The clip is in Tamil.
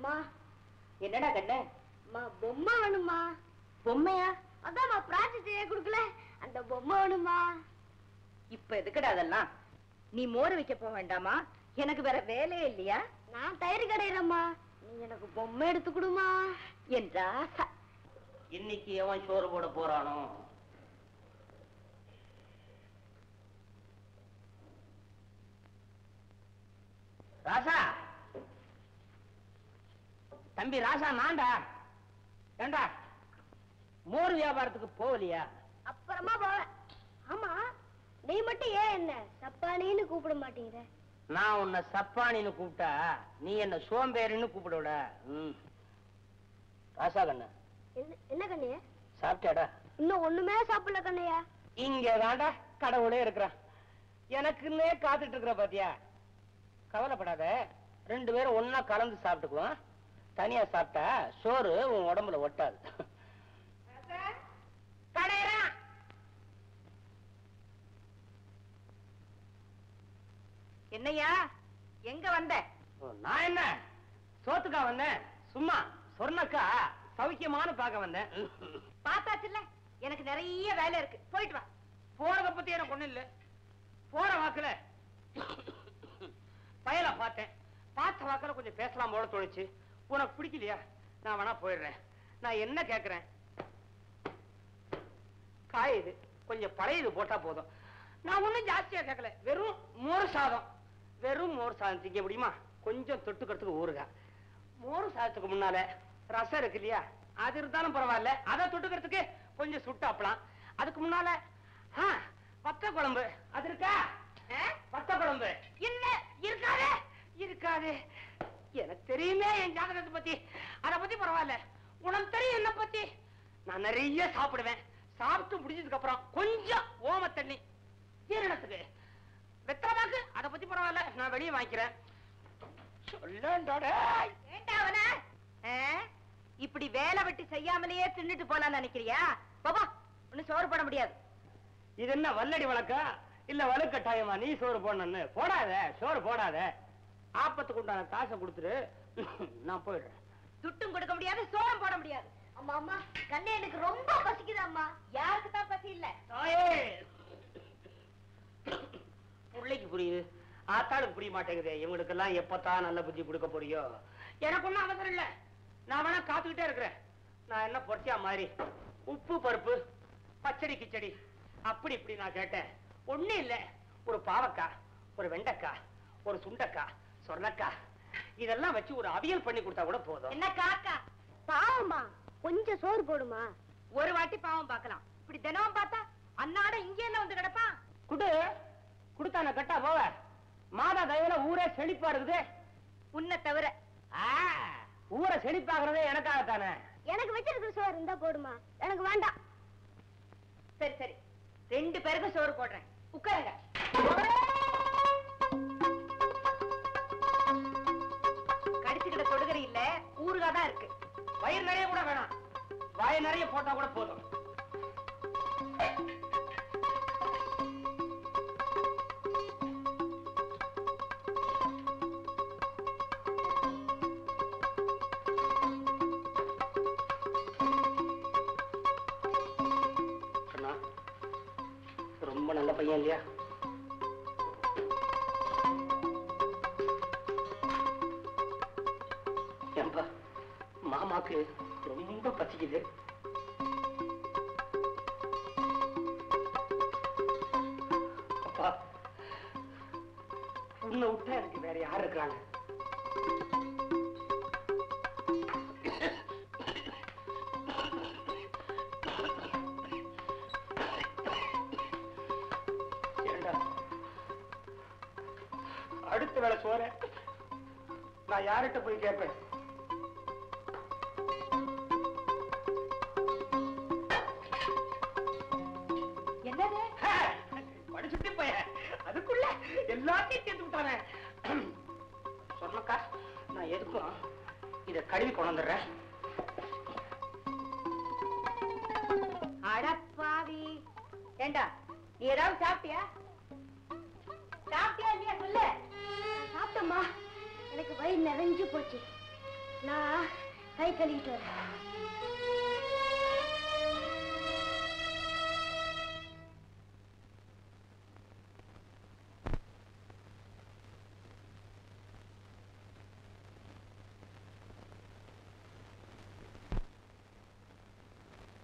அம்மா. என்னடா கண்ணு? அம்மா பொம்மை வேணுமா? பொம்மையா? அதான் ப்ராஜெக்ட் செய்ய கொடுக்கல, அந்த பொம்மை வேணுமா? இப்ப எதுக்குடா அதெல்லாம்? நீ மோர் வைக்க போக வேண்டாமா? எனக்கு வேற வேலையே இல்லையா? நான் தயிர் கடையிறம்மா, நீ எனக்கு பொம்மை எடுத்து கொடுமா என்றா. இன்னைக்கு எவன் சோறு போட போறானோ? ராசா, தம்பி ராசா, நான்டா. ஏண்டா மோர் வியாபாரத்துக்கு போகலையா? அப்புறமா போவேன். ஆமா, நீ மட்டும் ஏன் என்ன சப்பானின்னு கூப்பிட மாட்டேங்கிற? நான் உன்னை சப்பானின்னு கூப்பிட்டா நீ என்ன சோம்பேறின்னு கூப்பிடுவட. ராசா கண்ணு, என்ன கண்ணையா சாப்பிட்டாடா? இன்னும் ஒண்ணுமே சாப்பிடல கண்ணையா. இங்க தாண்டா கடவுளே இருக்கிறான், எனக்குன்னே காத்துட்டு இருக்கிற பாத்தியா. கவலைப்படாத, 2 பேரும் ஒன்னா கலந்து சாப்பிட்டுக்குவோம். தனியா சாப்பிட்டா சோறு உன் உடம்புல ஒட்டாது. என்னையா எங்க வந்த? நான் என்ன சோத்துக்கா வந்தேன், சும்மா சொர்ணக்கா சௌக்கியமான பார்க்க வந்தேன். பார்த்தாச்சுல்ல, எனக்கு நிறைய வேலை இருக்கு, போயிட்டு வா. போறத பத்தி எனக்கு ஒண்ணு இல்ல, போற வாக்குல பயல பார்த்தேன், பார்த்த வாக்குல கொஞ்சம் பேசலாம் போல தோணுச்சு. உனக்கு பிடிக்கலையா? நான் வேணா போயிடுறேன். நான் என்ன கேக்குறேன், காயுது கொஞ்சம் பழையது போட்டா போதும். நான் ஒண்ணும் ஜாஸ்தியா கேட்கல, வெறும் மோர் சாதம். வெறும் மோர் சாதம் திங்க முடியுமா? கொஞ்சம் தொட்டுக்கிறதுக்கு ஊறுகா. மோர் சாதத்துக்கு முன்னால ரசம் இருக்கு இல்லையா, அது இருந்தாலும் பரவாயில்ல, அதை தொட்டுக்கிறதுக்கு கொஞ்சம் சுட்டாப்பலாம். அதுக்கு முன்னால வத்த குழம்பு அது இருக்கா? வத்த குழம்பு இல்ல, இருக்காது இருக்காது. எனக்கு தெரியுமே என் ஜாதகத்தை பத்தி, அத பத்தி பரவாயில்ல. உனக்கு தெரியும் என்ன பத்தி. நான் நிறைய சாப்பிடுவேன், சாப்பிட்டு முடிஞ்சதுக்கு அப்புறம் கொஞ்சம் ஓம தண்ணி ஜீரணத்துக்கு. வெத்தலைமாக்கு அத பத்தி பரவாயில்ல, நான் வெளியே வாங்கிக்கிறேன். இப்படி வேலை வெட்டி செய்யாமலேயே தின்னுட்டு போலான்னு நினைக்கிறியா? பாபா, ஒண்ணு சோறு போட முடியாது. இது என்ன வல்லடி வழக்கா இல்ல வலுக்கட்டாயமா நீ சோறு போடணும்னு? போடாத, சோறு போடாத. ஆப்பத்துக்கு உண்டான காசை கொடுத்துரு, நான் போயிடுறேன். துட்டும் கொடுக்க முடியாது, சோறும் போட முடியாது. அம்மா அம்மா, கண்ணே எனக்கு ரொம்ப பசிக்குது அம்மா. யாருக்கு தான் பசி இல்ல? பிள்ளைக்கு புரியுது, ஆத்தாளுக்கு புரிய மாட்டேங்குது. இவங்களுக்கு எல்லாம் எப்பத்தான் நல்ல புத்தி கொடுக்க போறியோ? எனக்கு ஒண்ணும் அவசரம் இல்ல, நான் வேணா காத்துக்கிட்டே இருக்கிறேன். நான் என்ன பொறிச்சா மாதிரி உப்பு பருப்பு பச்சடி கிச்சடி அப்படி இப்படி நான் கேட்டேன். ஒண்ணு இல்ல, ஒரு பாவக்காய், ஒரு வெண்டைக்காய், ஒரு சுண்டக்காய், சொர்ணக்காய், இதெல்லாம் வச்சு ஒரு அவியல் பண்ணி கொடுத்தா கூட போதும். என்ன காக்கா பாவமா, கொஞ்சம் சோறு போடுமா. ஒரு வாட்டி பாவம் பார்க்கலாம், இப்படி தினமும் பார்த்தா அன்னாட இங்கே என்ன வந்து கிடப்பான். குடு குடுத்தான கட்டா போவ. மாதா தயவுல ஊரே செழிப்பா இருக்குது. உன்னை தவிர ஊரை செழிப்பாகிறதே எனக்காகத்தானே. எனக்கு வச்சிருக்கிற சோறு இருந்தா போடுமா, எனக்கு வேண்டாம். சரி சரி, 2 பேருக்கு சோறு போடுறேன், உட்காருங்க. கடிச்சுக்கிட்ட தொடுகறி இல்ல, ஊறுகாய் தான் இருக்கு. வயிறு நிறைய கூட வேணாம், வாய் நிறைய போட்டா கூட போதும். ரொம்ப நல்ல பையன் இல்லையா? ஏன்பா, மாமாக்கு ரொம்ப பசிக்குது. அப்பா, உன்னை விட்டா எனக்கு வேற யார் இருக்கிறாங்க? அடுத்த வேலை சோற நான் யார்கிட்ட போய் கேட்பேன்? என்னது படிச்சுட்டு போய அதுக்குள்ள எல்லாத்தையும் சேர்த்து விட்டானே. சொன்னக்கா, நான் எதுக்கும் இத கழுவி கொண்டு வந்துடுறேன். அடப்பாவி, ஏண்டா நீ ஏதாவது சாப்பிட்டியா? சாப்பிட்டியா இல்லையா சொல்லு. சாப்பிட்டம்மா, எனக்கு வயிறு நிறைஞ்சு போச்சு. நான் கை கழுவிட்டு வரேன்.